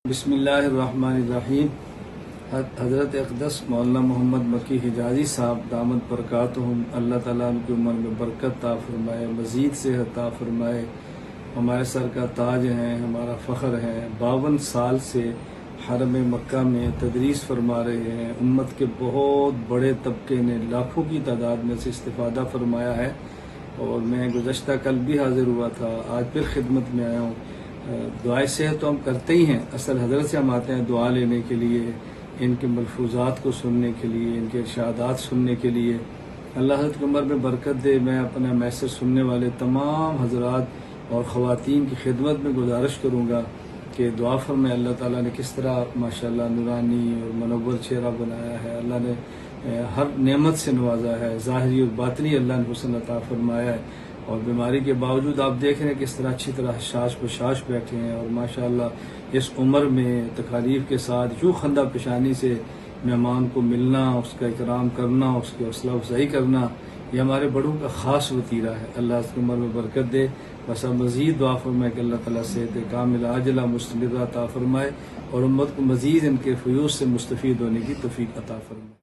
بسم اللہ الرحمن الرحیم۔ حضرت اقدس مولانا محمد مکی حجازی صاحب دامت برکاتہم، اللہ تعالیٰ ان کی عمر میں برکت عطا فرمائے، مزید صحت عطا فرمائے۔ ہمارے سر کا تاج ہیں، ہمارا فخر ہے۔ 52 سال سے حرم مکہ میں تدریس فرما رہے ہیں۔ امت کے بہت بڑے طبقے نے لاکھوں کی تعداد میں سے استفادہ فرمایا ہے، اور میں گزشتہ کل بھی حاضر ہوا تھا، آج پھر خدمت میں آیا ہوں۔ دعائے صحت تو ہم کرتے ہی ہیں، اصل حضرت سے ہم آتے ہیں دعا لینے کے لیے، ان کے ملفوظات کو سننے کے لیے، ان کے ارشادات سننے کے لیے۔ اللہ حضرت کی عمر میں برکت دے۔ میں اپنا میسج سننے والے تمام حضرات اور خواتین کی خدمت میں گزارش کروں گا کہ دعا فرمائیں۔ اللہ تعالیٰ نے کس طرح ماشاءاللہ نورانی اور منور چہرہ بنایا ہے، اللہ نے ہر نعمت سے نوازا ہے، ظاہری اور باطنی اللہ نے حسن عطا فرمایا ہے، اور بیماری کے باوجود آپ دیکھ رہے ہیں کس طرح اچھی طرح حشاش بشاش بیٹھے ہیں، اور ماشاءاللہ اس عمر میں تکالیف کے ساتھ یوں خندہ پیشانی سے مہمان کو ملنا، اس کا اکرام کرنا، اس کی حوصلہ افزائی کرنا، یہ ہمارے بڑوں کا خاص وتیرہ ہے۔ اللہ اس کی عمر میں برکت دے۔ بس اب مزید دعا فرمائے کہ اللہ تعالیٰ صحت کاملہ عاجلہ مستمرہ عطا فرمائے، اور امت کو مزید ان کے فیوض سے مستفید ہونے کی توفیق عطا فرمائے۔